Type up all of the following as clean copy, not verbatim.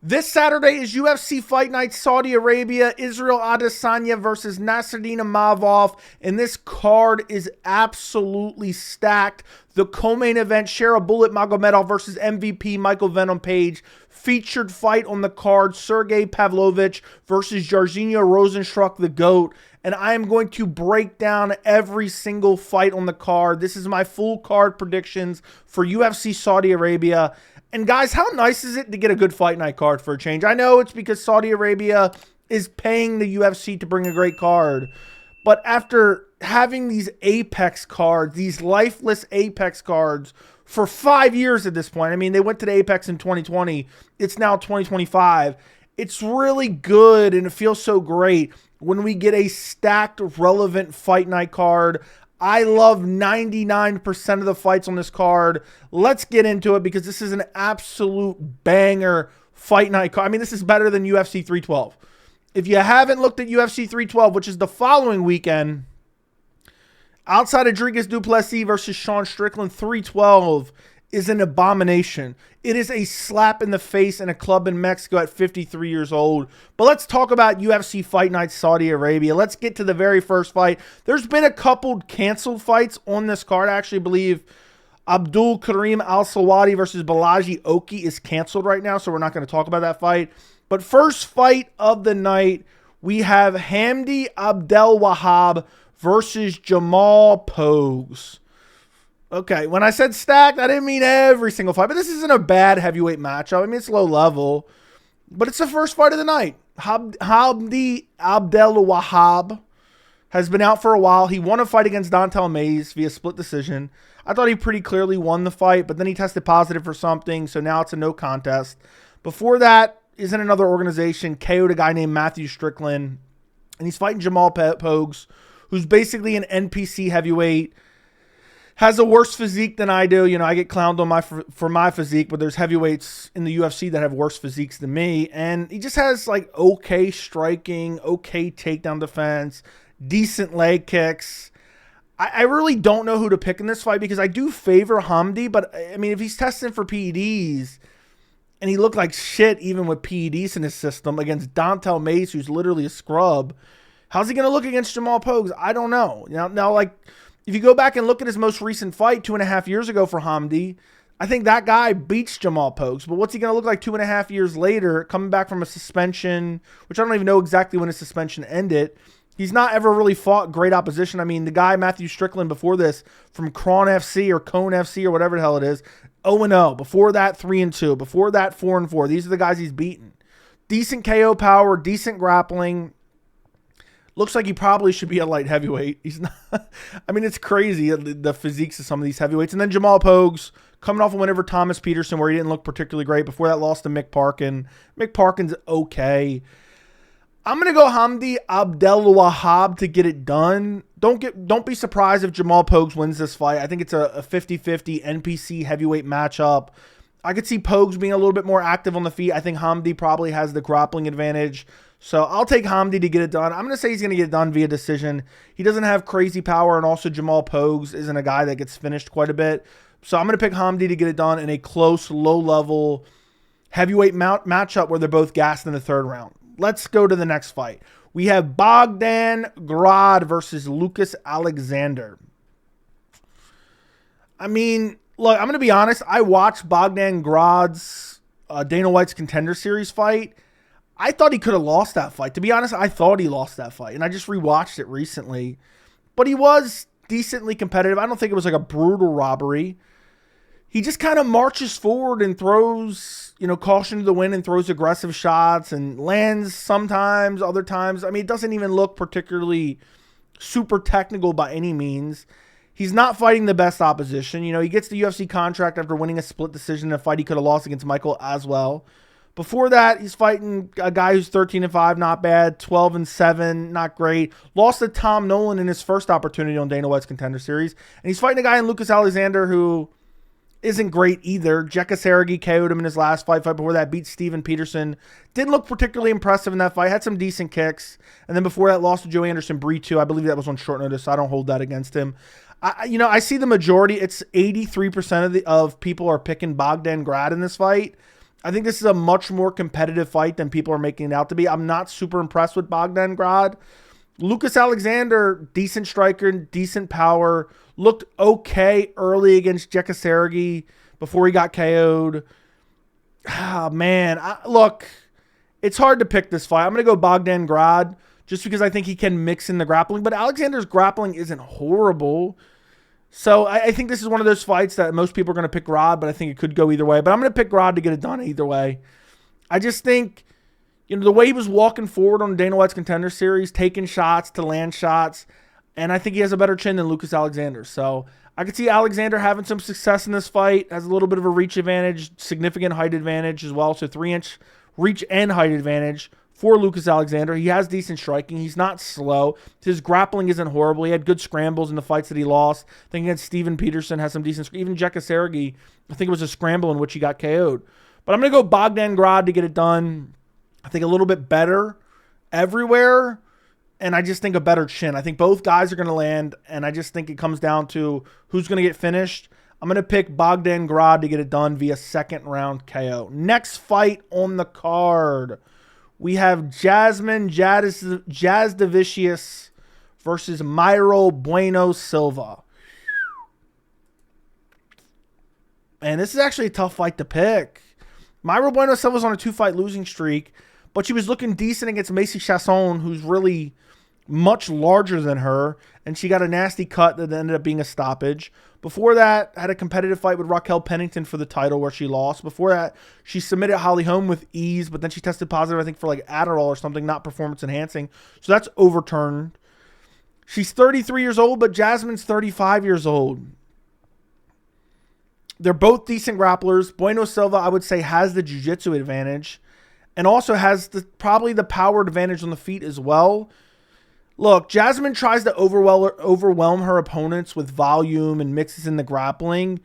This Saturday is UFC Fight Night Saudi Arabia, Israel Adesanya versus Nassourdine Imavov, and this card is absolutely stacked. The co-main event, Shara Magomedov versus MVP Michael Venom Page. Featured fight on the card, Sergei Pavlovich versus Jairzinho Rozenstruik, the GOAT. And I am going to break down every single fight on the card. This is my full card predictions for UFC Saudi Arabia. And guys, how nice is it to get a good fight night card for a change? I know it's because Saudi Arabia is paying the UFC to bring a great card. But after having these Apex cards, these lifeless Apex cards for 5 years at this point, I mean, they went to the Apex in 2020. It's now 2025. It's really good and it feels so great when we get a stacked, relevant fight night card. I love 99% of the fights on this card. Let's get into it because this is an absolute banger fight night card. I mean, this is better than UFC 312. If you haven't looked at UFC 312, which is the following weekend, outside of Dricus du Plessis versus Sean Strickland, 312 is an abomination. It is a slap in the face in a club in Mexico at 53 years old. But let's talk about UFC Fight Night Saudi Arabia. Let's get to the very first fight. There's been a couple canceled fights on this card. I actually believe Abdul Karim Al-Sawadi versus Balaji Oki is canceled right now, so we're not going to talk about that fight. But first fight of the night, we have Hamdy Abdelwahab versus Jamal Pogues. Okay, when I said stacked, I didn't mean every single fight, but this isn't a bad heavyweight matchup. I mean, it's low level, but it's the first fight of the night. Hamdy Abdelwahab has been out for a while. He won a fight against Dontel Mays via split decision. I thought he pretty clearly won the fight, but then he tested positive for something, so now it's a no contest. Before that is in another organization, KO'd a guy named Matthew Strickland, and he's fighting Jamal Pogues, who's basically an NPC heavyweight. Has a worse physique than I do. You know, I get clowned on for my physique, but there's heavyweights in the UFC that have worse physiques than me. And he just has like okay striking, okay takedown defense, decent leg kicks. I really don't know who to pick in this fight because I do favor Hamdy, but I mean, if he's testing for PEDs and he looked like shit even with PEDs in his system against Dontel Mays, who's literally a scrub, how's he going to look against Jamal Pogues? I don't know. Now, like, if you go back and look at his most recent fight 2.5 years ago for Hamdy, I think that guy beats Jamal Pogues. But what's he going to look like 2.5 years later, coming back from a suspension, which I don't even know exactly when his suspension ended. He's not ever really fought great opposition. I mean, the guy, Matthew Strickland, before this, from Cron FC or Cone FC or whatever the hell it is, 0-0. Before that, 3-2. Before that, 4-4. These are the guys he's beaten. Decent KO power, decent grappling. Looks like he probably should be a light heavyweight. He's not. I mean, it's crazy, the physiques of some of these heavyweights. And then Jamal Pogues, coming off a win over Thomas Petersen, where he didn't look particularly great. Before that, lost to Mick Parkin. Mick Parkin's okay. I'm going to go Hamdy Abdelwahab to get it done. Don't be surprised if Jamal Pogues wins this fight. I think it's a 50-50 NPC heavyweight matchup. I could see Pogues being a little bit more active on the feet. I think Hamdy probably has the grappling advantage. So I'll take Hamdy to get it done. I'm going to say he's going to get it done via decision. He doesn't have crazy power, and also Jamal Pogues isn't a guy that gets finished quite a bit. So I'm going to pick Hamdy to get it done in a close, low-level heavyweight matchup where they're both gassed in the third round. Let's go to the next fight. We have Bogdan Grad versus Lucas Alexander. I mean, look, I'm going to be honest. I watched Bogdan Grad's Dana White's Contender Series fight. I thought he could have lost that fight. To be honest, I thought he lost that fight, and I just rewatched it recently. But he was decently competitive. I don't think it was like a brutal robbery. He just kind of marches forward and throws, caution to the wind and throws aggressive shots and lands sometimes, other times. I mean, it doesn't even look particularly super technical by any means. He's not fighting the best opposition. He gets the UFC contract after winning a split decision in a fight he could have lost against Michael Aswell. Before that, he's fighting a guy who's 13-5, not bad. 12-7, not great. Lost to Tom Nolan in his first opportunity on Dana White's Contender Series. And he's fighting a guy in Lucas Alexander who isn't great either. Jekka Sergi KO'd him in his last fight before that, beat Steven Petersen. Didn't look particularly impressive in that fight. Had some decent kicks. And then before that, lost to Joe Anderson Bree 2. I believe that was on short notice, so I don't hold that against him. I see the majority. It's 83% of people are picking Bogdan Grad in this fight. I think this is a much more competitive fight than people are making it out to be. I'm not super impressed with Bogdan Grad. Lucas Alexander, decent striker, decent power. Looked okay early against Sergei before he got KO'd. Ah, man. Look, it's hard to pick this fight. I'm going to go Bogdan Grad just because I think he can mix in the grappling. But Alexander's grappling isn't horrible. So I think this is one of those fights that most people are going to pick Grad, but I think it could go either way. But I'm going to pick Grad to get it done either way. I just think, the way he was walking forward on Dana White's Contender Series, taking shots to land shots, and I think he has a better chin than Lucas Alexander. So I could see Alexander having some success in this fight, has a little bit of a reach advantage, significant height advantage as well. So 3-inch reach and height advantage for Lucas Alexander. He has decent striking. He's not slow. His grappling isn't horrible. He had good scrambles in the fights that he lost. I think against Steven Petersen has some decent. Even Sergei, I think it was a scramble in which he got KO'd. But I'm going to go Bogdan Grad to get it done. I think a little bit better everywhere. And I just think a better chin. I think both guys are going to land. And I just think it comes down to who's going to get finished. I'm going to pick Bogdan Grad to get it done via second round KO. Next fight on the card. We have Jasudavicius versus Bueno Silva. And this is actually a tough fight to pick. Bueno Silva's on a 2-fight losing streak, but she was looking decent against Macy Chasson, who's really much larger than her, and she got a nasty cut that ended up being a stoppage. Before that, had a competitive fight with Raquel Pennington for the title where she lost. Before that, she submitted Holly Holm with ease, but then she tested positive, I think, for like Adderall or something, not performance enhancing. So that's overturned. She's 33 years old, but Jasmine's 35 years old. They're both decent grapplers. Bueno Silva, I would say, has the jiu-jitsu advantage and also has probably the power advantage on the feet as well. Look, Jasmine tries to overwhelm her opponents with volume and mixes in the grappling,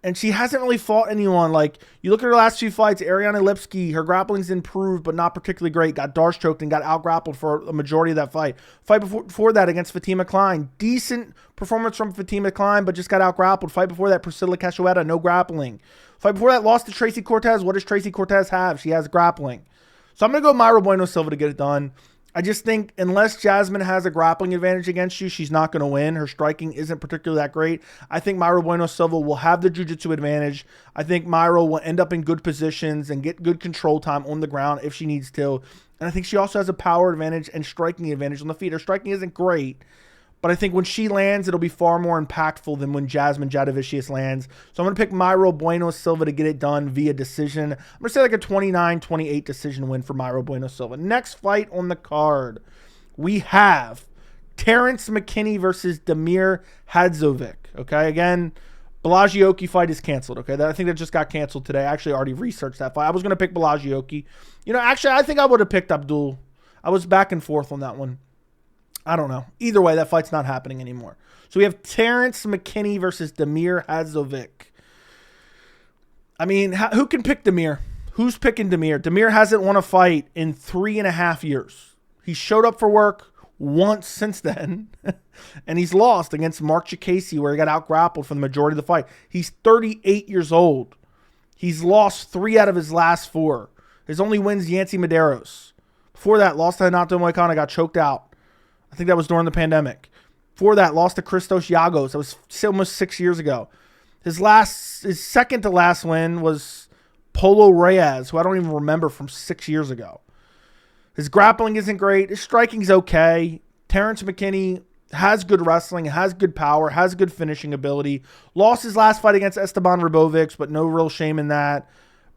and she hasn't really fought anyone. Like, you look at her last few fights, Ariane Lipski, her grappling's improved, but not particularly great. Got Darce choked and got out-grappled for a majority of that fight. Fight before that against Fatima Klein. Decent performance from Fatima Klein, but just got out-grappled. Fight before that, Priscilla Cachoeira, no grappling. Fight before that, lost to Tracy Cortez. What does Tracy Cortez have? She has grappling. So I'm going to go Bueno Silva to get it done. I just think unless Jasmine has a grappling advantage against you, she's not going to win. Her striking isn't particularly that great. I think Bueno Silva will have the jiu-jitsu advantage. I think Myra will end up in good positions and get good control time on the ground if she needs to. And I think she also has a power advantage and striking advantage on the feet. Her striking isn't great, but I think when she lands, it'll be far more impactful than when Jasmine Jasudavicius lands. So I'm going to pick Bueno Silva to get it done via decision. I'm going to say like a 29-28 decision win for Bueno Silva. Next fight on the card, we have Terrence McKinney versus Damir Hadžović. Okay, again, Blagioki fight is canceled. Okay, I think that just got canceled today. I actually already researched that fight. I was going to pick Blagioki. Actually, I think I would have picked Abdul. I was back and forth on that one. I don't know. Either way, that fight's not happening anymore. So we have Terrence McKinney versus Damir Hadžović. I mean, who can pick Damir? Who's picking Damir? Damir hasn't won a fight in 3.5 years. He showed up for work once since then, and he's lost against Mark Chikasi, where he got out-grappled for the majority of the fight. He's 38 years old. He's lost 3 out of his last 4. His only win's Yancy Medeiros. Before that, lost to Renato Moicano, got choked out. I think that was during the pandemic. Before that, lost to Christos Giagos. That was almost 6 years ago. His second to last win was Polo Reyes, who I don't even remember from 6 years ago. His grappling isn't great. His striking's okay. Terrence McKinney has good wrestling, has good power, has good finishing ability. Lost his last fight against Esteban Ribovics, but no real shame in that.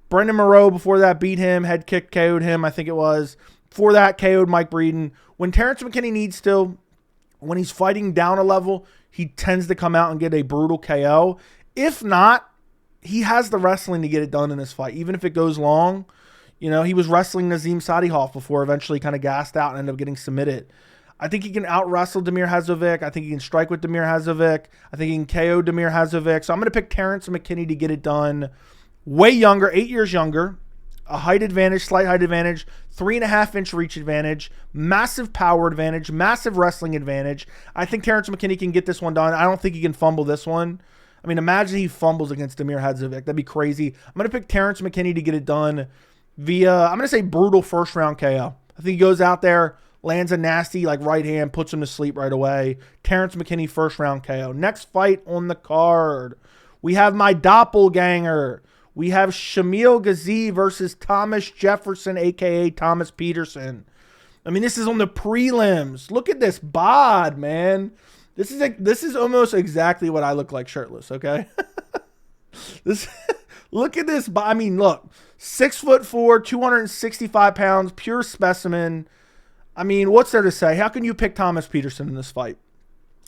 Brendan Moreau before that beat him, head kick KO'd him, I think it was. Before that, KO'd Mike Breeden. When Terrence McKinney needs to, when he's fighting down a level, he tends to come out and get a brutal KO. If not, he has the wrestling to get it done in this fight, even if it goes long. He was wrestling Nazim Sadikov before eventually kind of gassed out and ended up getting submitted. I think he can out-wrestle Damir Hadžović. I think he can strike with Damir Hadžović. I think he can KO Damir Hadžović. So I'm going to pick Terrence McKinney to get it done. Way younger, 8 years younger. A height advantage, slight height advantage, 3.5-inch reach advantage, massive power advantage, massive wrestling advantage. I think Terrence McKinney can get this one done. I don't think he can fumble this one. I mean, imagine he fumbles against Damir Hadžović. That'd be crazy. I'm going to pick Terrence McKinney to get it done via, I'm going to say brutal first round KO. I think he goes out there, lands a nasty like right hand, puts him to sleep right away. Terrence McKinney first round KO. Next fight on the card, we have my doppelganger. We have Shamil Gaziev versus Thomas Jefferson, a.k.a. Thomas Petersen. I mean, this is on the prelims. Look at this bod, man. This is almost exactly what I look like shirtless, okay? Look at this. I mean, look. 6'4", 265 pounds, pure specimen. I mean, what's there to say? How can you pick Thomas Petersen in this fight?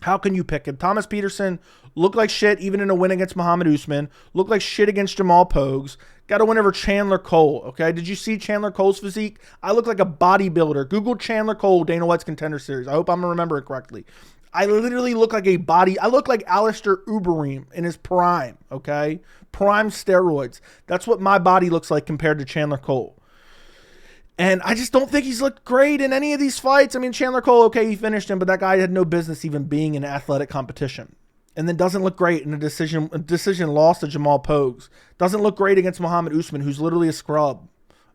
How can you pick him? Thomas Petersen looked like shit even in a win against Muhammad Usman. Looked like shit against Jamal Pogues. Got a win over Chandler Cole, okay? Did you see Chandler Cole's physique? I look like a bodybuilder. Google Chandler Cole, Dana White's Contender Series. I hope I'm going to remember it correctly. I literally look like a body. I look like Alistair Overeem in his prime, okay? Prime steroids. That's what my body looks like compared to Chandler Cole. And I just don't think he's looked great in any of these fights. I mean, Chandler Cole, okay, he finished him, but that guy had no business even being in athletic competition. And then doesn't look great in a decision loss to Jamal Pogues. Doesn't look great against Muhammad Usman, who's literally a scrub,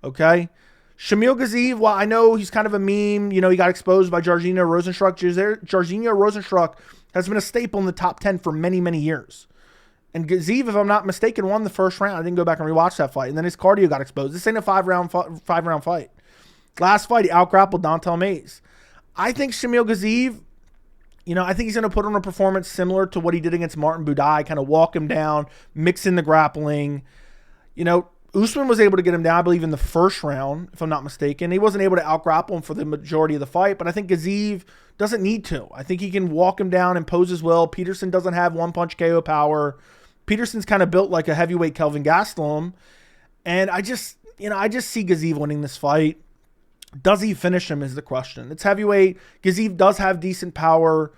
okay? Shamil Gaziev, well, I know he's kind of a meme. You know, he got exposed by Jairzinho Rozenstruik. Jairzinho Rozenstruik has been a staple in the top 10 for many, many years. And Gaziev, if I'm not mistaken, won the first round. I didn't go back and rewatch that fight. And then his cardio got exposed. This ain't a five-round fight. Last fight, he out-grappled Dontel Mays. I think Shamil Gaziev, you know, I think he's going to put on a performance similar to what he did against Martin Buday, kind of walk him down, mix in the grappling. You know, Usman was able to get him down, I believe, in the first round, if I'm not mistaken. He wasn't able to out-grapple him for the majority of the fight, but I think Gaziev doesn't need to. I think he can walk him down and pose as well. Petersen doesn't have one-punch KO power. Petersen's kind of built like a heavyweight Kelvin Gastelum. And I just see Gaziev winning this fight. Does he finish him is the question. It's heavyweight. Gaziev does have decent power.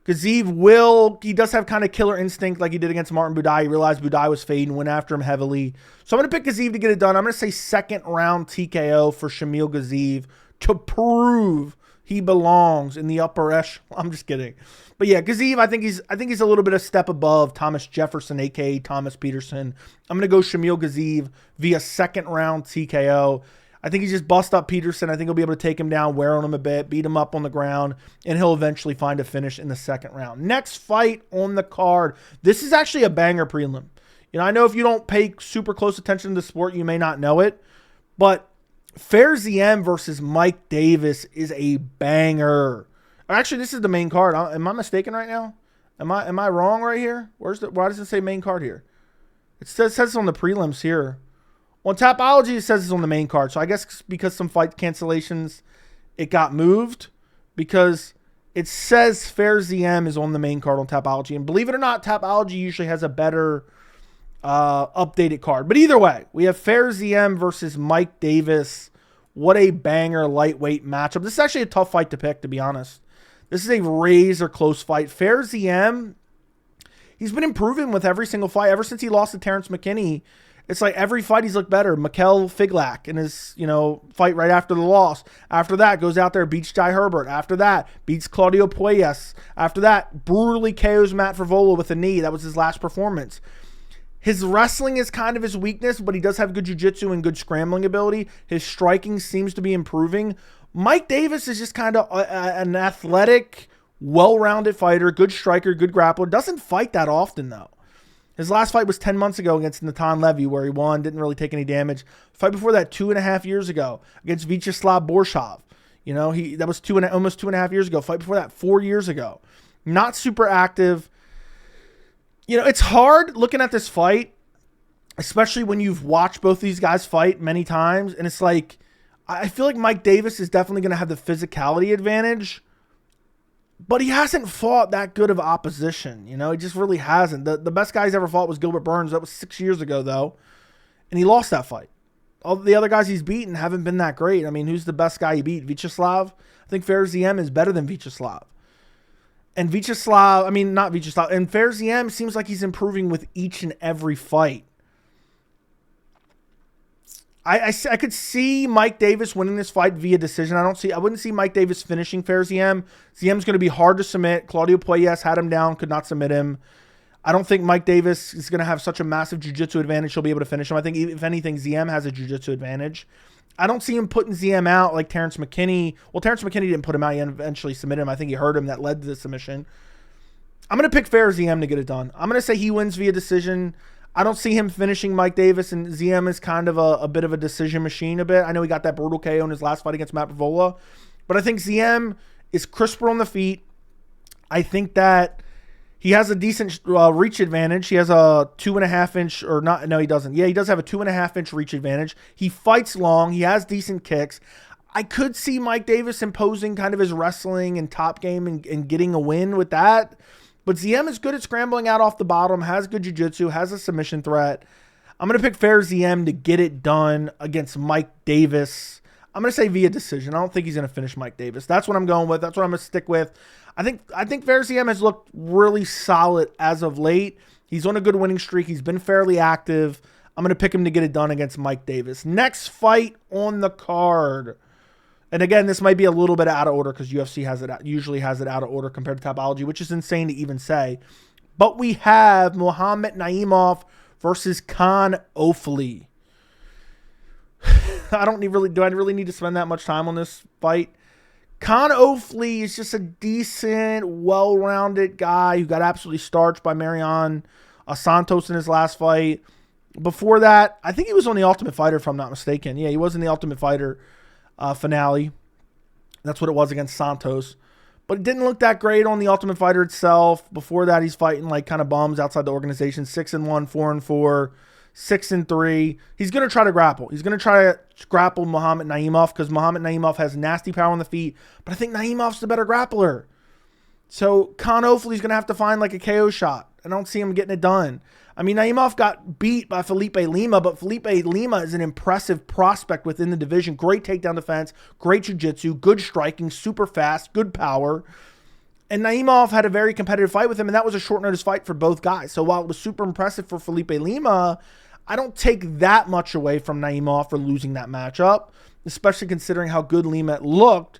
He does have kind of killer instinct like he did against Martin Buday. He realized Buday was fading, went after him heavily. So I'm going to pick Gaziev to get it done. I'm going to say second round TKO for Shamil Gaziev to prove he belongs in the upper echelon. I'm just kidding. But yeah, Gaziev, I think he's a little bit a step above Thomas Jefferson, a.k.a. Thomas Petersen. I'm going to go Shamil Gaziev via second round TKO. I think he just bust up Petersen. I think he'll be able to take him down, wear on him a bit, beat him up on the ground, and he'll eventually find a finish in the second round. Next fight on the card. This is actually a banger prelim. You know, I know if you don't pay super close attention to the sport, you may not know it, but Ziam versus Mike Davis is a banger. Actually, this is the main card. Am I mistaken right now? Am I wrong right here? Why does it say main card here? It says it's on the prelims here. On Tapology, it says it's on the main card. So I guess because some fight cancellations, it got moved because it says Ziam is on the main card on Tapology. And believe it or not, Tapology usually has a better updated card. But either way, we have Ziam versus Mike Davis. What a banger lightweight matchup. This is actually a tough fight to pick, to be honest. This is a razor close fight. Ziam, he's been improving with every single fight. Ever since he lost to Terrence McKinney, it's like every fight he's looked better. Mikel Figlak in his, fight right after the loss. After that, goes out there, beats Jai Herbert. After that, beats Claudio Puelles. After that, brutally KOs Matt Frevola with a knee. That was his last performance. His wrestling is kind of his weakness, but he does have good jiu-jitsu and good scrambling ability. His striking seems to be improving. Mike Davis is just kind of an athletic, well-rounded fighter, good striker, good grappler. Doesn't fight that often, though. His last fight was 10 months ago against Natan Levy, where he won, didn't really take any damage. Fight before that 2.5 years ago against Vyacheslav Borshov. That was almost 2.5 years ago. Fight before that 4 years ago. Not super active. It's hard looking at this fight, especially when you've watched both these guys fight many times. And it's like, I feel like Mike Davis is definitely going to have the physicality advantage. But he hasn't fought that good of opposition. He just really hasn't. The best guy he's ever fought was Gilbert Burns. That was 6 years ago, though. And he lost that fight. All the other guys he's beaten haven't been that great. I mean, who's the best guy he beat? Vyacheslav? I think Ziam is better than Vyacheslav. And not Vyacheslav. And Ziam seems like he's improving with each and every fight. I could see Mike Davis winning this fight via decision. I wouldn't see Mike Davis finishing Ziam. Ziam's going to be hard to submit. Claudio Puelles had him down, could not submit him. I don't think Mike Davis is going to have such a massive jiu-jitsu advantage. He'll be able to finish him. I think, if anything, Ziam has a jiu-jitsu advantage. I don't see him putting Ziam out like Terrence McKinney. Well, Terrence McKinney didn't put him out. He eventually submitted him. I think he hurt him. That led to the submission. I'm going to pick fair Ziam to get it done. I'm going to say he wins via decision. I don't see him finishing Mike Davis, and Ziam is kind of a bit of a decision machine a bit. I know he got that brutal KO in his last fight against Matt Bavola, but I think Ziam is crisper on the feet. I think that he has a decent reach advantage. He has a 2.5 inch, or not, no, he doesn't. Yeah, he does have a 2.5 inch reach advantage. He fights long. He has decent kicks. I could see Mike Davis imposing kind of his wrestling and top game and getting a win with that. But Ziam is good at scrambling out off the bottom, has good jiu-jitsu, has a submission threat. I'm going to pick fair Ziam to get it done against Mike Davis. I'm going to say via decision. I don't think he's going to finish Mike Davis. That's what I'm going with. That's what I'm going to stick with. I think fair Ziam has looked really solid as of late. He's on a good winning streak. He's been fairly active. I'm going to pick him to get it done against Mike Davis. Next fight on the card. And again, this might be a little bit out of order because UFC usually has it out of order compared to Topology, which is insane to even say. But we have Muhammad Naimov versus Kaan Ofli. Do I really need to spend that much time on this fight? Kaan Ofli is just a decent, well-rounded guy who got absolutely starched by Marion Santos in his last fight. Before that, I think he was on The Ultimate Fighter, if I'm not mistaken. Yeah, he was in The Ultimate Fighter finale. That's what it was against Santos. But it didn't look that great on The Ultimate Fighter itself. Before that, he's fighting like kind of bums outside the organization. 6-1, 4-4, 6-3. He's going to try to grapple. He's going to try to grapple Muhammad Naimov because Muhammad Naimov has nasty power on the feet. But I think Naimov's the better grappler. So Kaan Ofli is going to have to find like a KO shot. I don't see him getting it done. I mean, Naimov got beat by Felipe Lima, but Felipe Lima is an impressive prospect within the division. Great takedown defense, great jiu-jitsu, good striking, super fast, good power. And Naimov had a very competitive fight with him, and that was a short notice fight for both guys. So while it was super impressive for Felipe Lima, I don't take that much away from Naimov for losing that matchup, especially considering how good Lima looked.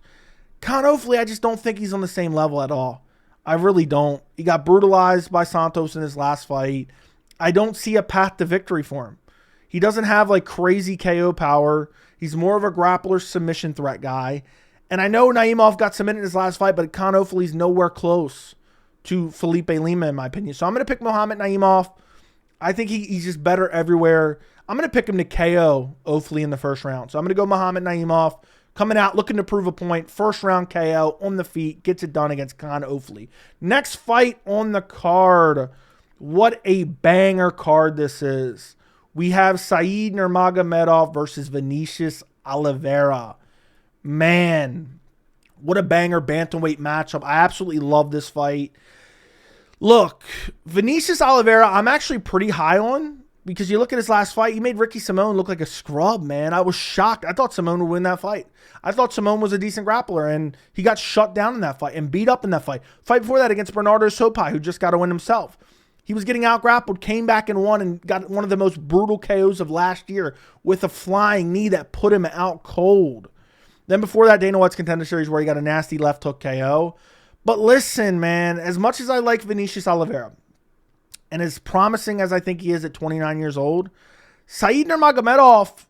Kaan Ofli, I just don't think he's on the same level at all. I really don't. He got brutalized by Santos in his last fight. I don't see a path to victory for him. He doesn't have like crazy KO power. He's more of a grappler submission threat guy. And I know Naimov got submitted in his last fight, but Kaan Ofli's nowhere close to Felipe Lima in my opinion. So I'm going to pick Muhammad Naimov. I think he's just better everywhere. I'm going to pick him to KO Ofli in the first round. So I'm going to go Muhammad Naimov. Coming out, looking to prove a point. First round KO on the feet. Gets it done against Kaan Ofli. Next fight on the card. What a banger card this is. We have Said Nurmagomedov versus Vinicius Oliveira. Man, what a banger bantamweight matchup. I absolutely love this fight. Look, Vinicius Oliveira, I'm actually pretty high on because you look at his last fight, he made Ricky Simone look like a scrub, man. I was shocked. I thought Simone would win that fight. I thought Simone was a decent grappler, and he got shut down in that fight and beat up in that fight. Fight before that against Bernardo Sopai, who just got to win himself. He was getting out-grappled, came back and won, and got one of the most brutal KOs of last year with a flying knee that put him out cold. Then before that, Dana White's Contender Series where he got a nasty left hook KO. But listen, man, as much as I like Vinicius Oliveira, and as promising as I think he is at 29 years old, Said Nurmagomedov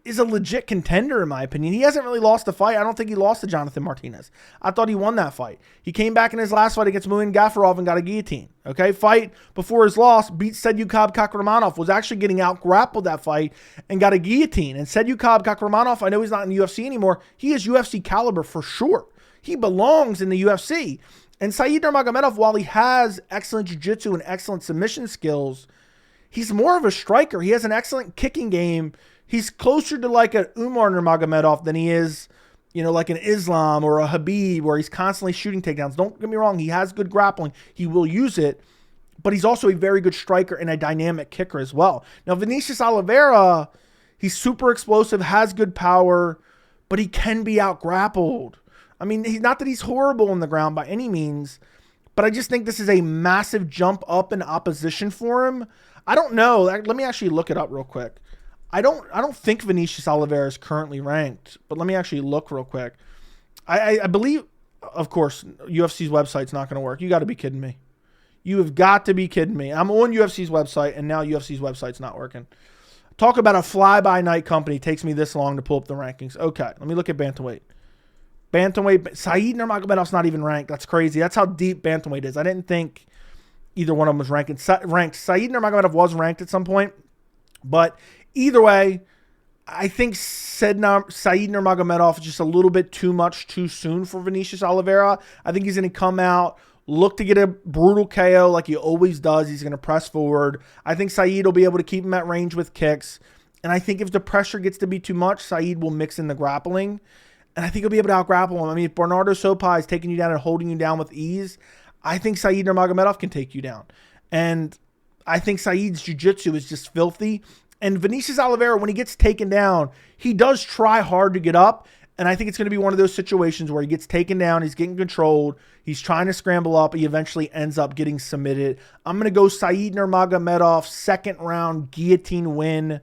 is a legit contender in my opinion. He hasn't really lost a fight. I don't think he lost to Jonathan Martinez. I thought he won that fight. He came back in his last fight against Muin Gafarov and got a guillotine. Okay, fight before his loss, beat Sedyukab Kakramanov, was actually getting out-grappled that fight and got a guillotine. And Sedyukab Kakramanov, I know he's not in the UFC anymore. He is UFC caliber for sure. He belongs in the UFC. And Said Nurmagomedov, while he has excellent jiu-jitsu and excellent submission skills, he's more of a striker. He has an excellent kicking game. He's closer to like an Umar Nurmagomedov than he is, like an Islam or a Habib where he's constantly shooting takedowns. Don't get me wrong. He has good grappling. He will use it. But he's also a very good striker and a dynamic kicker as well. Now, Vinicius Oliveira, he's super explosive, has good power, but he can be out-grappled. I mean, not that he's horrible on the ground by any means, but I just think this is a massive jump up in opposition for him. I don't know. Let me actually look it up real quick. I don't think Vinicius Oliveira is currently ranked, but let me actually look real quick. I believe, of course, UFC's website's not going to work. You got to be kidding me. You have got to be kidding me. I'm on UFC's website, and now UFC's website's not working. Talk about a fly-by-night company. Takes me this long to pull up the rankings. Okay, let me look at bantamweight. Bantamweight, Saeed Nurmagomedov's not even ranked. That's crazy. That's how deep bantamweight is. I didn't think either one of them was ranked. Saeed Nurmagomedov was ranked at some point, but either way, I think Saeed Nurmagomedov is just a little bit too much too soon for Vinicius Oliveira. I think he's going to come out, look to get a brutal KO like he always does. He's going to press forward. I think Saeed will be able to keep him at range with kicks. And I think if the pressure gets to be too much, Saeed will mix in the grappling. And I think he'll be able to out-grapple him. I mean, if Bernardo Sopa is taking you down and holding you down with ease, I think Saeed Nurmagomedov can take you down. And I think Saeed's jiu-jitsu is just filthy. And Vinicius Oliveira, when he gets taken down, he does try hard to get up. And I think it's going to be one of those situations where he gets taken down, he's getting controlled, he's trying to scramble up, he eventually ends up getting submitted. I'm going to go Saeed Nurmagomedov, second round guillotine win.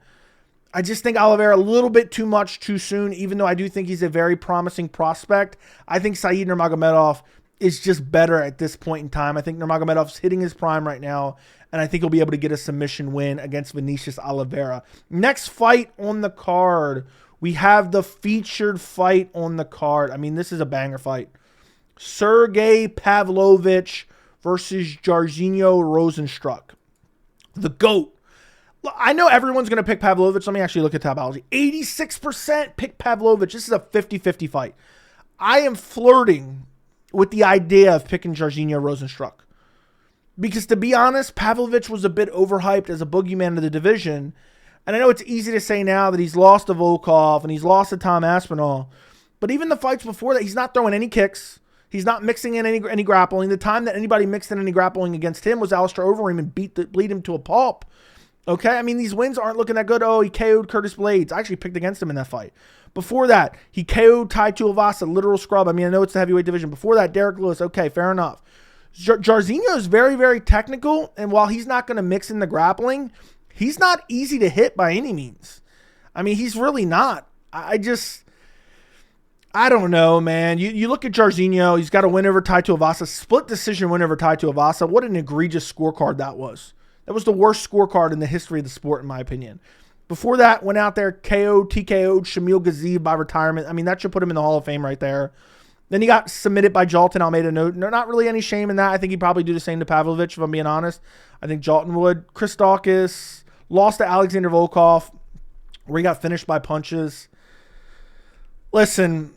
I just think Oliveira a little bit too much too soon, even though I do think he's a very promising prospect. I think Saeed Nurmagomedov is just better at this point in time. I think Nurmagomedov's hitting his prime right now, and I think he'll be able to get a submission win against Vinicius Oliveira. Next fight on the card, we have the featured fight on the card. I mean, this is a banger fight. Sergei Pavlovich versus Jairzinho Rozenstruik. The GOAT. I know everyone's going to pick Pavlovich. Let me actually look at Tapology. 86% pick Pavlovich. This is a 50-50 fight. I am flirting with the idea of picking Jairzinho Rozenstruik. Because to be honest, Pavlovich was a bit overhyped as a boogeyman of the division. And I know it's easy to say now that he's lost to Volkov and he's lost to Tom Aspinall. But even the fights before that, he's not throwing any kicks. He's not mixing in any grappling. The time that anybody mixed in any grappling against him was Alistair Overeem and bleed him to a pulp. Okay, I mean, these wins aren't looking that good. Oh, he KO'd Curtis Blades. I actually picked against him in that fight. Before that, he KO'd Tai Tuivasa, literal scrub. I mean, I know it's the heavyweight division. Before that, Derek Lewis. Okay, fair enough. Jairzinho is very, very technical, and while he's not going to mix in the grappling, he's not easy to hit by any means. I mean, he's really not. I don't know, man. You look at Jairzinho, he's got a win over Tai Tuivasa, split decision win over Tai Tuivasa. What an egregious scorecard that was. That was the worst scorecard in the history of the sport, in my opinion. Before that, went out there, TKO'd Shamil Gaziev by retirement. I mean, that should put him in the Hall of Fame right there. Then he got submitted by Jalton Almeida. No, not really any shame in that. I think he'd probably do the same to Pavlovich, if I'm being honest. I think Jalton would. Chris Daukaus lost to Alexander Volkov, where he got finished by punches. Listen,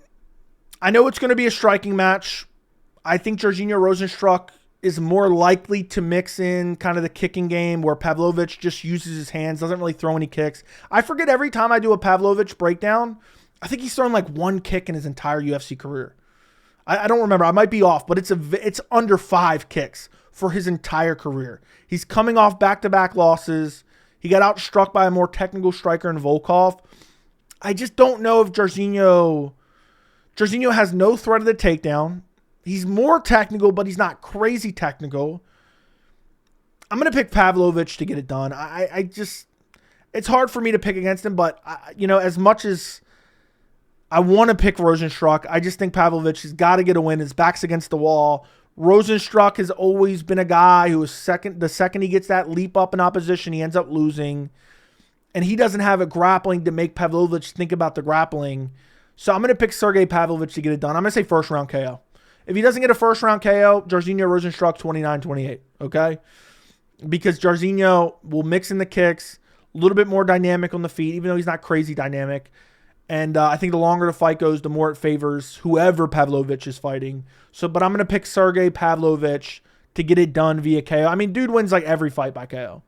I know it's going to be a striking match. I think Jairzinho Rozenstruik is more likely to mix in kind of the kicking game where Pavlovich just uses his hands, doesn't really throw any kicks. I forget every time I do a Pavlovich breakdown, I think he's thrown like one kick in his entire UFC career. I don't remember. I might be off, but it's under 5 kicks for his entire career. He's coming off back-to-back losses. He got outstruck by a more technical striker in Volkov. I just don't know if Jairzinho has no threat of the takedown. He's more technical, but he's not crazy technical. I'm going to pick Pavlovich to get it done. It's hard for me to pick against him, but as much as I want to pick Rozenstruik, I just think Pavlovich has got to get a win. His back's against the wall. Rozenstruik has always been a guy who is the second he gets that leap up in opposition, he ends up losing. And he doesn't have a grappling to make Pavlovich think about the grappling. So I'm going to pick Sergei Pavlovich to get it done. I'm going to say first round KO. If he doesn't get a first round KO, Jairzinho Rozenstruik 29-28, okay? Because Jairzinho will mix in the kicks, a little bit more dynamic on the feet, even though he's not crazy dynamic. And I think the longer the fight goes, the more it favors whoever Pavlovich is fighting. But I'm going to pick Sergei Pavlovich to get it done via KO. I mean, dude wins like every fight by KO.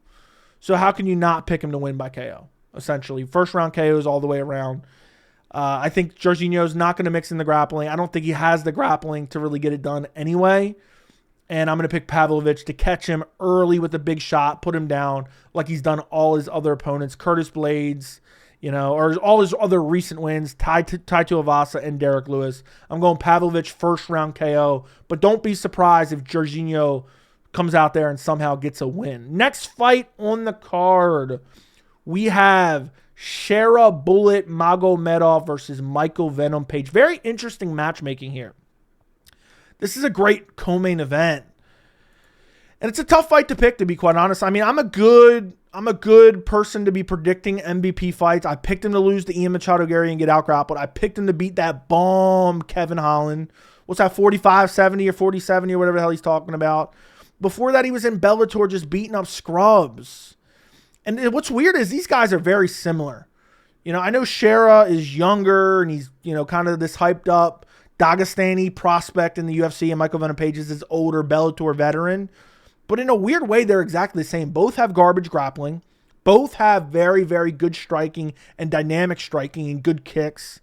So how can you not pick him to win by KO, essentially? First round KOs all the way around. I think Jairzinho's not going to mix in the grappling. I don't think he has the grappling to really get it done anyway. And I'm going to pick Pavlovich to catch him early with a big shot, put him down like he's done all his other opponents. Curtis Blades, or all his other recent wins, Tai Tuivasa and Derek Lewis. I'm going Pavlovich first round KO, but don't be surprised if Jairzinho comes out there and somehow gets a win. Next fight on the card, we have Shara Bullet Magomedov versus Michael Venom Page. Very interesting matchmaking here. This is a great co-main event. And it's a tough fight to pick, to be quite honest. I mean, I'm a good person to be predicting MVP fights. I picked him to lose to Ian Machado Gary and get out-grappled. I picked him to beat that bomb Kevin Holland. What's that, 45-70 or 40-70 or whatever the hell he's talking about. Before that, he was in Bellator just beating up scrubs. And what's weird is these guys are very similar. You know, I know Shara is younger and he's, you know, kind of this hyped up Dagestani prospect in the UFC, and Michael Venom Page is this older Bellator veteran. But in a weird way, they're exactly the same. Both have garbage grappling. Both have very, very good striking and dynamic striking and good kicks.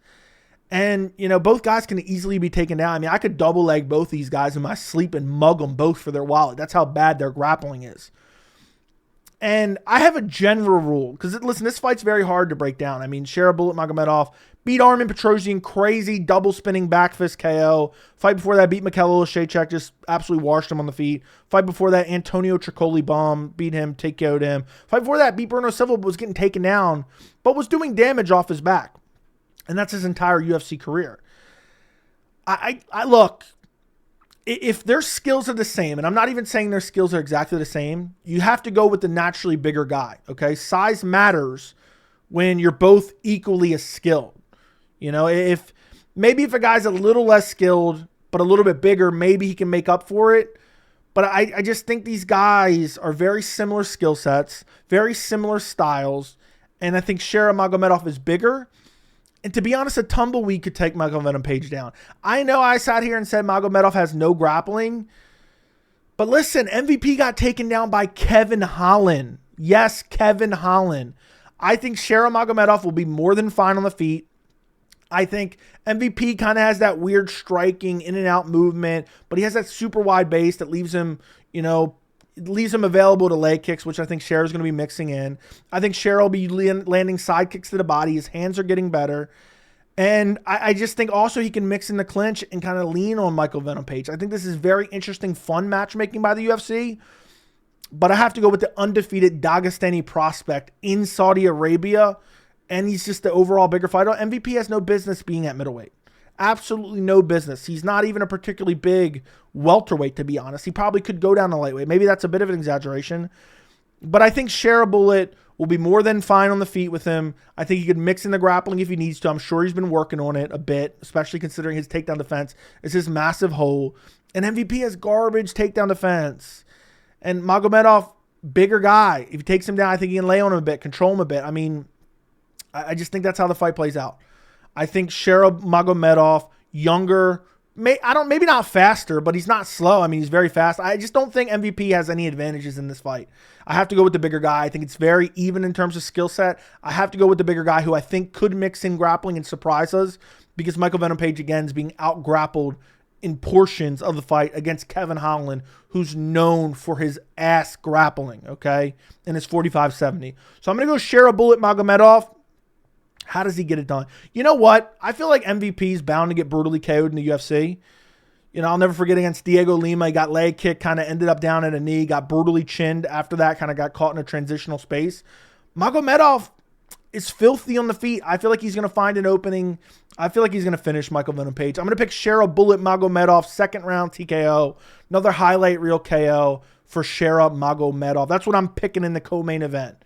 And, you know, both guys can easily be taken down. I mean, I could double leg both these guys in my sleep and mug them both for their wallet. That's how bad their grappling is. And I have a general rule, because, listen, this fight's very hard to break down. I mean, Shara Bullet Magomedov beat Armin Petrosian, crazy double spinning back fist KO. Fight before that, beat Mikhail Olszewczyk, just absolutely washed him on the feet. Fight before that, Antonio Tricoli bomb, beat him, TKO'd him. Fight before that, beat Bruno Silva, was getting taken down, but was doing damage off his back. And that's his entire UFC career. I look, if their skills are the same, and I'm not even saying their skills are exactly the same, you have to go with the naturally bigger guy, okay? Size matters when you're both equally as skilled. You know, if a guy's a little less skilled, but a little bit bigger, maybe he can make up for it. But I just think these guys are very similar skill sets, very similar styles, and I think Shara Magomedov is bigger. And to be honest, a tumbleweed could take Magomedov Page down. I know I sat here and said Magomedov has no grappling. But listen, MVP got taken down by Kevin Holland. Yes, Kevin Holland. I think Shara Magomedov will be more than fine on the feet. I think MVP kind of has that weird striking in and out movement, but he has that super wide base that leaves him, you know, available to leg kicks, which I think Shara's going to be mixing in. I think Shara will be landing side kicks to the body. His hands are getting better. And I just think also he can mix in the clinch and kind of lean on Michael Venom Page. I think this is very interesting, fun matchmaking by the UFC. But I have to go with the undefeated Dagestani prospect in Saudi Arabia. And he's just the overall bigger fighter. MVP has no business being at middleweight. Absolutely no business. He's not even a particularly big welterweight, to be honest. He probably could go down to lightweight. Maybe that's a bit of an exaggeration. But I think Shara Bullet will be more than fine on the feet with him. I think he could mix in the grappling if he needs to. I'm sure he's been working on it a bit, especially considering his takedown defense is his massive hole. And MVP has garbage takedown defense. And Magomedov, bigger guy. If he takes him down, I think he can lay on him a bit, control him a bit. I mean, I just think that's how the fight plays out. I think Shara Magomedov, younger, maybe not faster, but he's not slow. I mean, he's very fast. I just don't think MVP has any advantages in this fight. I have to go with the bigger guy. I think it's very even in terms of skill set. I have to go with the bigger guy who I think could mix in grappling and surprise us, because Michael Venom Page, again, is being out-grappled in portions of the fight against Kevin Holland, who's known for his ass grappling, okay, and it's 45-70. So I'm going to go Shara Bullet Magomedov. How does he get it done? You know what? I feel like MVP is bound to get brutally KO'd in the UFC. You know, I'll never forget against Diego Lima. He got leg kicked, kind of ended up down at a knee, got brutally chinned after that, kind of got caught in a transitional space. Magomedov is filthy on the feet. I feel like he's going to find an opening. I feel like he's going to finish Michael Venom Page. I'm going to pick Shara Bullet Magomedov, second round TKO. Another highlight reel KO for Shara Magomedov. That's what I'm picking in the co-main event.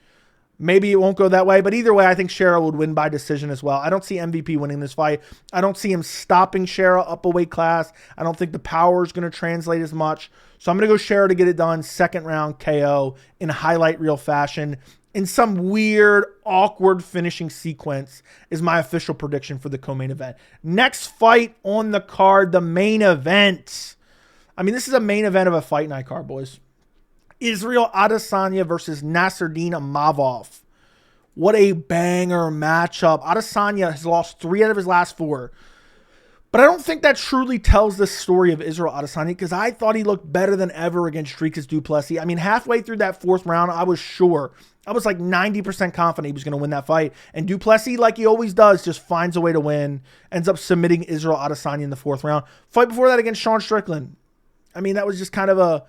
Maybe it won't go that way, but either way, I think Shara would win by decision as well. I don't see MVP winning this fight. I don't see him stopping Shara up a weight class. I don't think the power is going to translate as much. So I'm going to go Shara to get it done. Second round KO in highlight reel fashion. In some weird, awkward finishing sequence is my official prediction for the co-main event. Next fight on the card, the main event. I mean, this is a main event of a fight night card, boys. Israel Adesanya versus Nassourdine Imavov. What a banger matchup. Adesanya has lost 3 out of his last 4. But I don't think that truly tells the story of Israel Adesanya, because I thought he looked better than ever against Dricus du Plessis. I mean, halfway through that 4th round, I was sure. I was like 90% confident he was going to win that fight. And du Plessis, like he always does, just finds a way to win. Ends up submitting Israel Adesanya in the 4th round. Fight before that against Sean Strickland. I mean, that was just kind of a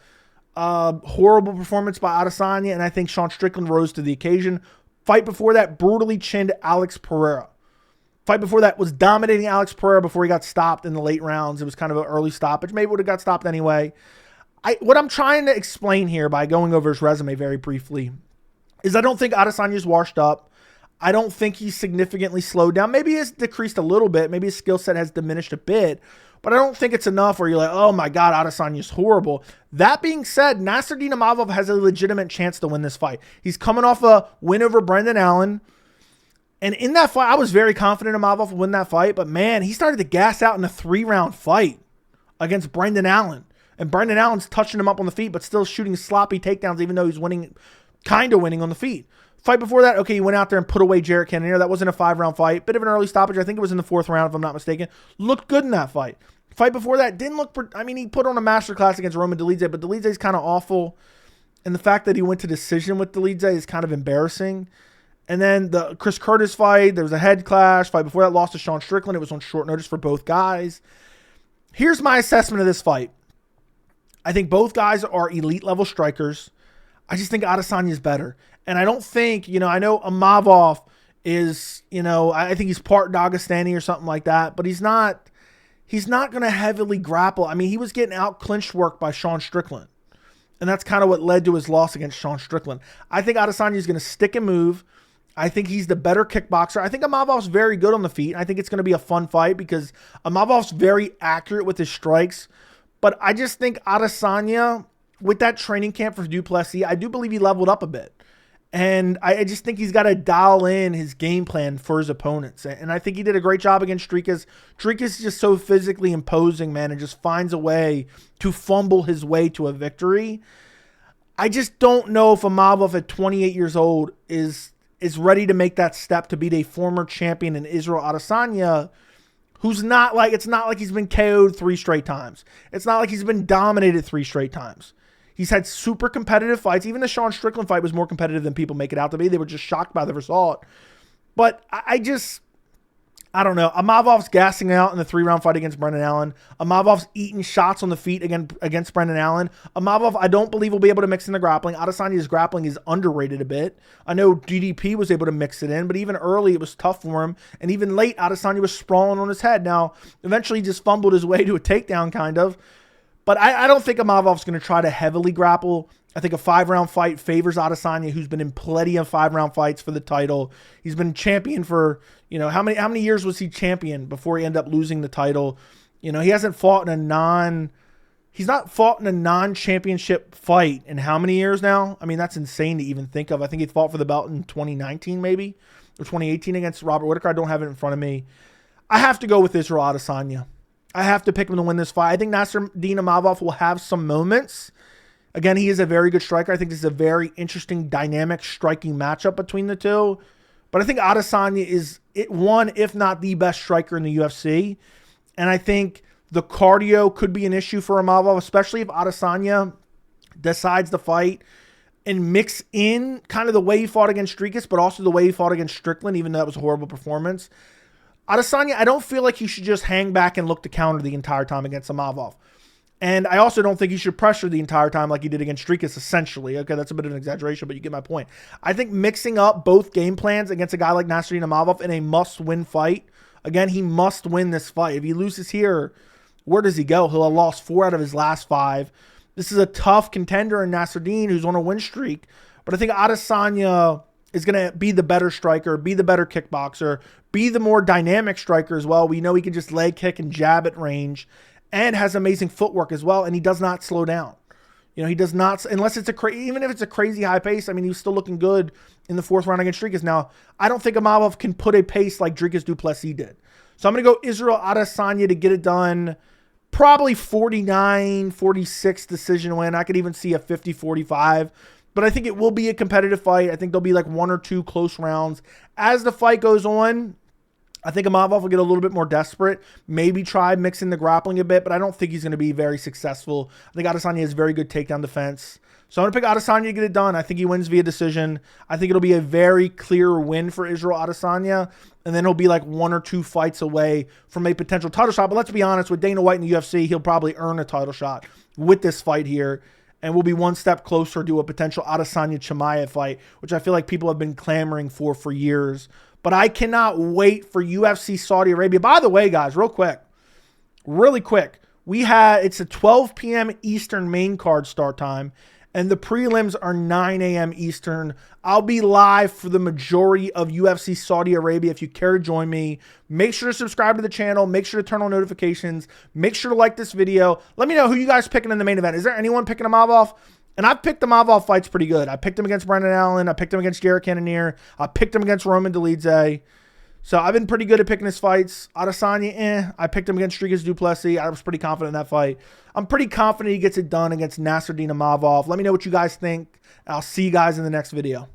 horrible performance by Adesanya, and I think Sean Strickland rose to the occasion. Fight before that, brutally chinned Alex Pereira. Fight before that was dominating Alex Pereira before he got stopped in the late rounds. It was kind of an early stoppage. Maybe would have got stopped anyway. What I'm trying to explain here by going over his resume very briefly is I don't think Adesanya's washed up. I don't think he's significantly slowed down. Maybe it's decreased a little bit. Maybe his skill set has diminished a bit. But I don't think it's enough where you're like, oh my God, Adesanya's horrible. That being said, Nassourdine Imavov has a legitimate chance to win this fight. He's coming off a win over Brendan Allen. And in that fight, I was very confident Imavov would win that fight. But man, he started to gas out in a 3-round fight against Brendan Allen. And Brendan Allen's touching him up on the feet, but still shooting sloppy takedowns, even though he's winning, kind of winning on the feet. Fight before that, okay, he went out there and put away Jarrett Cannonier. That wasn't a 5-round fight. Bit of an early stoppage. I think it was in the 4th round, if I'm not mistaken. Looked good in that fight. Fight before that didn't look... he put on a masterclass against Roman Dolidze, but Dolidze's kind of awful. And the fact that he went to decision with Dolidze is kind of embarrassing. And then the Chris Curtis fight, there was a head clash. Fight before that, lost to Sean Strickland. It was on short notice for both guys. Here's my assessment of this fight. I think both guys are elite level strikers. I just think Adesanya is better. And I don't think, I know Imavov is, I think he's part Dagestani or something like that, but he's not going to heavily grapple. He was getting out clinched work by Sean Strickland. And that's kind of what led to his loss against Sean Strickland. I think Adesanya is going to stick and move. I think he's the better kickboxer. I think Imavov's very good on the feet. I think it's going to be a fun fight because Imavov's very accurate with his strikes. But I just think Adesanya, with that training camp for Duplessis, I do believe he leveled up a bit. And I just think he's got to dial in his game plan for his opponents. And I think he did a great job against Strikas. Strikas is just so physically imposing, man, and just finds a way to fumble his way to a victory. I just don't know if Imavov at 28 years old is ready to make that step to beat a former champion in Israel Adesanya, who's not like, it's not like he's been KO'd 3 straight times. It's not like he's been dominated 3 straight times. He's had super competitive fights. Even the Sean Strickland fight was more competitive than people make it out to be. They were just shocked by the result. But I don't know. Imavov's gassing out in the 3-round fight against Brendan Allen. Imavov's eating shots on the feet against Brendan Allen. Imavov, I don't believe, will be able to mix in the grappling. Adesanya's grappling is underrated a bit. I know DDP was able to mix it in, but even early it was tough for him. And even late, Adesanya was sprawling on his head. Now, eventually he just fumbled his way to a takedown, kind of. But I don't think Imavov's going to try to heavily grapple. I think a 5-round fight favors Adesanya, who's been in plenty of 5-round fights for the title. He's been champion for, how many years was he champion before he ended up losing the title? He hasn't fought he's not fought in a non-championship fight in how many years now? That's insane to even think of. I think he fought for the belt in 2019 maybe, or 2018 against Robert Whittaker. I don't have it in front of me. I have to go with Israel Adesanya. I have to pick him to win this fight. I think Nassourdine Imavov will have some moments. Again, he is a very good striker. I think this is a very interesting, dynamic, striking matchup between the two. But I think Adesanya is one, if not the best striker in the UFC. And I think the cardio could be an issue for Imavov, especially if Adesanya decides to fight and mix in kind of the way he fought against Strikas, but also the way he fought against Strickland, even though that was a horrible performance. Adesanya, I don't feel like he should just hang back and look to counter the entire time against Imavov. And I also don't think he should pressure the entire time like he did against Strikas, essentially. Okay, that's a bit of an exaggeration, but you get my point. I think mixing up both game plans against a guy like Nassourdine Imavov in a must-win fight, again, he must win this fight. If he loses here, where does he go? He'll have lost 4 out of his last 5. This is a tough contender in Nassourdine, who's on a win streak. But I think Adesanya is going to be the better striker, be the better kickboxer, be the more dynamic striker as well. We know he can just leg kick and jab at range and has amazing footwork as well, and he does not slow down. He does not, unless it's even if it's a crazy high pace. He was still looking good in the 4th round against Strikas. Now, I don't think Imavov can put a pace like Strikas Duplessis did. So I'm going to go Israel Adesanya to get it done. Probably 49-46 decision win. I could even see a 50-45. But I think it will be a competitive fight. I think there'll be like 1 or 2 close rounds. As the fight goes on, I think Imavov will get a little bit more desperate. Maybe try mixing the grappling a bit, but I don't think he's going to be very successful. I think Adesanya has very good takedown defense. So I'm going to pick Adesanya to get it done. I think he wins via decision. I think it'll be a very clear win for Israel Adesanya. And then he'll be like 1 or 2 fights away from a potential title shot. But let's be honest, with Dana White in the UFC, he'll probably earn a title shot with this fight here. And we'll be 1 step closer to a potential Adesanya-Chimaev fight, which I feel like people have been clamoring for years. But I cannot wait for UFC Saudi Arabia. By the way, guys, really quick. it's a 12 p.m. Eastern main card start time, and the prelims are 9 a.m. Eastern. I'll be live for the majority of UFC Saudi Arabia. If you care to join me, make sure to subscribe to the channel. Make sure to turn on notifications. Make sure to like this video. Let me know who you guys picking in the main event. Is there anyone picking Imavov? And I've picked the Imavov fights pretty good. I picked him against Brendan Allen. I picked him against Jared Cannonier. I picked him against Roman Dolidze. So I've been pretty good at picking his fights. Adesanya, I picked him against Strigas Duplessis. I was pretty confident in that fight. I'm pretty confident he gets it done against Nassourdine Imavov. Let me know what you guys think. I'll see you guys in the next video.